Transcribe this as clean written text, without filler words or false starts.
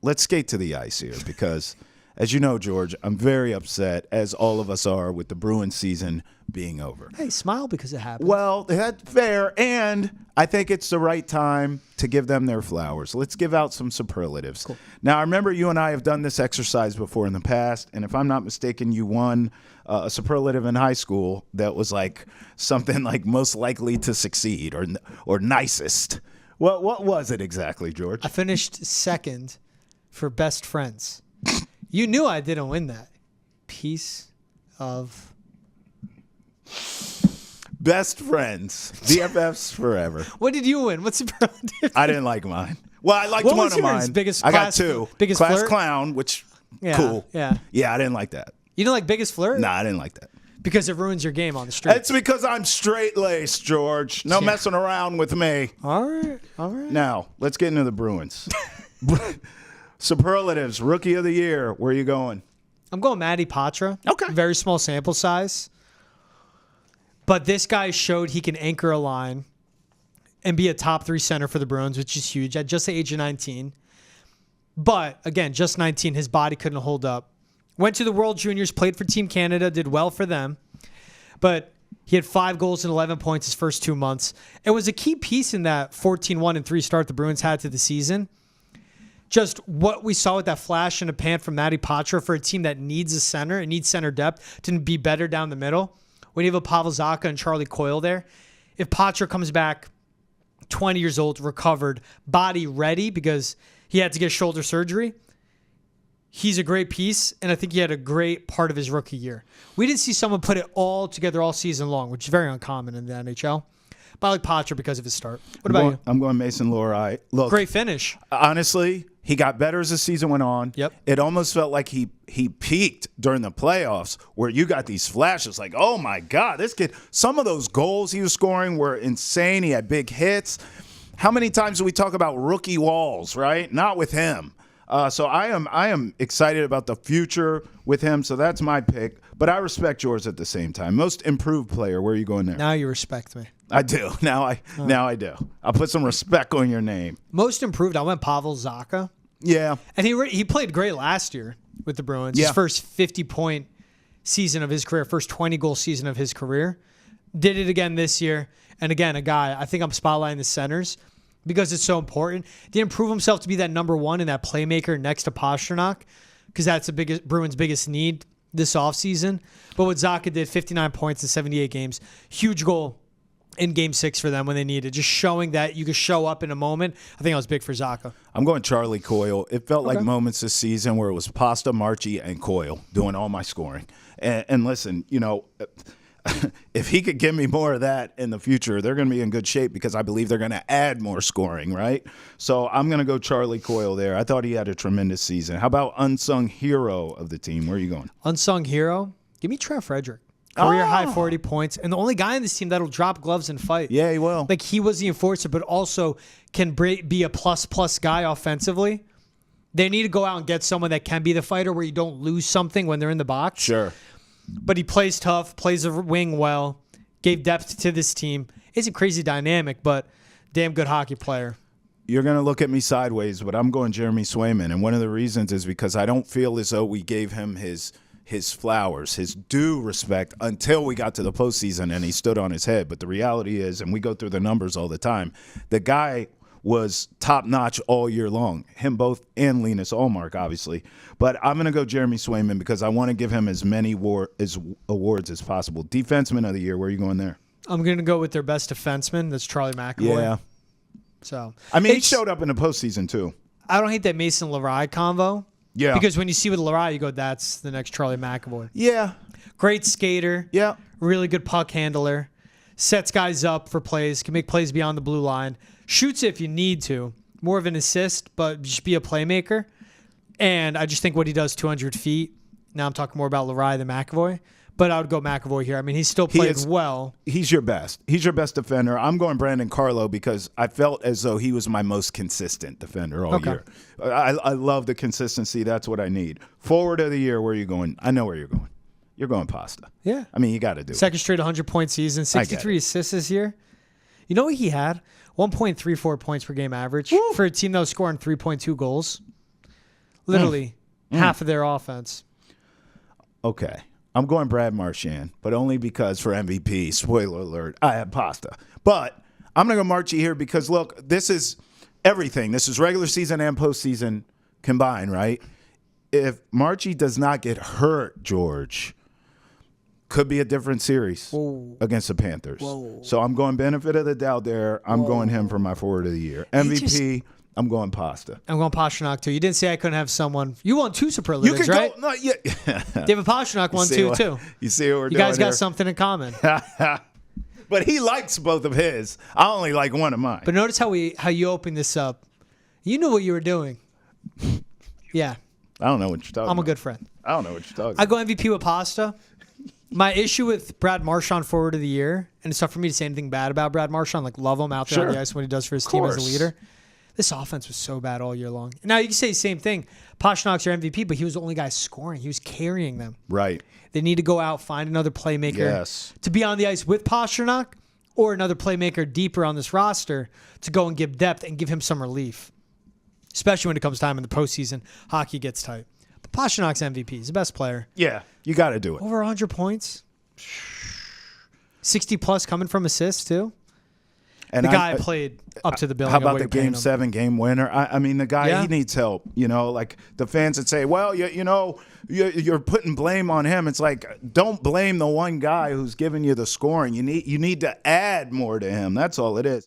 let's skate to the ice here because, as you know, George, I'm very upset, as all of us are, with the Bruins season being over. Hey, smile because it happened. Well, that's fair, and I think it's the right time to give them their flowers. Let's give out some superlatives. Cool. Now, I remember you and I have done this exercise before in the past, and if I'm not mistaken, you won a superlative in high school that was like something like most likely to succeed or nicest. What was it exactly, George? I finished second for best friends. You knew I didn't win that. Piece of... Best friends. BFFs forever. What did you win? What's superlative? I didn't like mine. Well, I liked What one was of yours? mine. Biggest I got class- two. biggest class flirt? clown, which Yeah, cool. yeah. Yeah, I didn't like that. You didn't like biggest flirt? Nah, I didn't like that. Because it ruins your game on the street. It's because I'm straight-laced, George. No Yeah. messing around with me. All right. Now, let's get into the Bruins. Superlatives, Rookie of the Year. Where are you going? I'm going Matty Patra. Okay. Very small sample size. But this guy showed he can anchor a line and be a top 3 center for the Bruins, which is huge at just the age of 19. But, again, just 19, his body couldn't hold up. Went to the World Juniors, played for Team Canada, did well for them. But he had 5 goals and 11 points his first 2 months. It was a key piece in that 14-1-3 start the Bruins had to the season. Just what we saw with that flash in a pan from Matty Patra for a team that needs a center and needs center depth to be better down the middle. When you have a Pavel Zacha and Charlie Coyle there, if Patra comes back 20 years old, recovered, body ready because he had to get shoulder surgery, he's a great piece, and I think he had a great part of his rookie year. We didn't see someone put it all together all season long, which is very uncommon in the NHL. But I like Patra because of his start. What about you? I'm going Mason Lohrei. Look, Great finish. honestly, he got better as the season went on. Yep. It almost felt like he peaked during the playoffs where you got these flashes like, oh, my God, this kid. Some of those goals he was scoring were insane. He had big hits. How many times do we talk about rookie walls, right? Not with him. So I am excited about the future with him. So that's my pick. But I respect yours at the same time. Most improved player. Where are you going there? Now you respect me. I do. Now I do. I'll put some respect on your name. Most improved, I went Pavel Zacha. Yeah. And he played great last year with the Bruins. Yeah. His first 50-point season of his career, first 20-goal season of his career. Did it again this year. And again, a guy, I think I'm spotlighting the centers because it's so important. Didn't prove himself to be that number one and that playmaker next to Pastrnak because that's the Bruins' biggest need this offseason. But what Zacha did, 59 points in 78 games, huge goal in Game 6 for them when they needed. Just showing that you could show up in a moment. I think that was big for Zacha. I'm going Charlie Coyle. It felt like moments this season where it was Pasta, Marchie, and Coyle doing all my scoring. And listen, you know, if he could give me more of that in the future, they're going to be in good shape because I believe they're going to add more scoring, right? So I'm going to go Charlie Coyle there. I thought he had a tremendous season. How about unsung hero of the team? Where are you going? Unsung hero? Give me Trent Frederick. Career high 40 points. And the only guy on this team that'll drop gloves and fight. Yeah, he will. Like, he was the enforcer, but also can be a plus guy offensively. They need to go out and get someone that can be the fighter where you don't lose something when they're in the box. Sure. But he plays tough, plays a wing well, gave depth to this team. Isn't crazy dynamic, but damn good hockey player. You're going to look at me sideways, but I'm going Jeremy Swayman. And one of the reasons is because I don't feel as though we gave him his flowers, his due respect until we got to the postseason and he stood on his head. But the reality is, and we go through the numbers all the time, the guy was top-notch all year long. Him both and Linus Ullmark, obviously. But I'm going to go Jeremy Swayman because I want to give him as many awards as possible. Defenseman of the year, where are you going there? I'm going to go with their best defenseman. That's Charlie McAvoy. Yeah. So I mean, he showed up in the postseason, too. I don't hate that Mason Lohrei convo. Yeah. Because when you see with Lohrei, you go, that's the next Charlie McAvoy. Yeah. Great skater. Yeah. Really good puck handler. Sets guys up for plays. Can make plays beyond the blue line. Shoots if you need to. More of an assist, but just be a playmaker. And I just think what he does 200 feet. Now I'm talking more about Lohrei than McAvoy. But I would go McAvoy here. I mean, he still played well. He's your best. He's your best defender. I'm going Brandon Carlo because I felt as though he was my most consistent defender all year. I love the consistency. That's what I need. Forward of the year, where are you going? I know where you're going. You're going Pasta. Yeah. I mean, you got to do it. Second straight 100-point season, 63 assists this year. You know what he had? 1.34 points per game average for a team that was scoring 3.2 goals. Literally half of their offense. Okay. I'm going Brad Marchand, but only because for MVP, spoiler alert, I have pasta. But I'm going to go Marchie here because, look, this is everything. This is regular season and postseason combined, right? If Marchie does not get hurt, George, could be a different series against the Panthers. So I'm going benefit of the doubt there. I'm going him for my forward of the year. MVP, I'm going Pasta. I'm going Pastrnak too. You didn't say I couldn't have someone. You won 2 superlatives, You can right? go. No, yeah. David Pastrnak won 2 too. You see what we're doing? You guys got here? something in common. But he likes both of his. I only like one of mine. But notice how you opened this up. You knew what you were doing. Yeah. I don't know what you're talking about. I'm a good friend. I don't know what you're talking I about. go MVP with Pasta. My issue with Brad Marchand forward of the year, and it's tough for me to say anything bad about Brad Marchand, like love him out there on the ice, what he does for his team as a leader. This offense was so bad all year long. Now, you can say the same thing. Pasternak's your MVP, but he was the only guy scoring. He was carrying them. Right. They need to go out, find another playmaker to be on the ice with Pastrnak or another playmaker deeper on this roster to go and give depth and give him some relief, especially when it comes time in the postseason. Hockey gets tight. But Pasternak's MVP. He's the best player. Yeah, you got to do it. Over 100 points. 60-plus coming from assists, too. And the guy played up to the billing. How about the Game 7 game winner? I mean, the guy, he needs help. You know, like the fans that say, well, you're putting blame on him. It's like, don't blame the one guy who's giving you the scoring. You need to add more to him. That's all it is.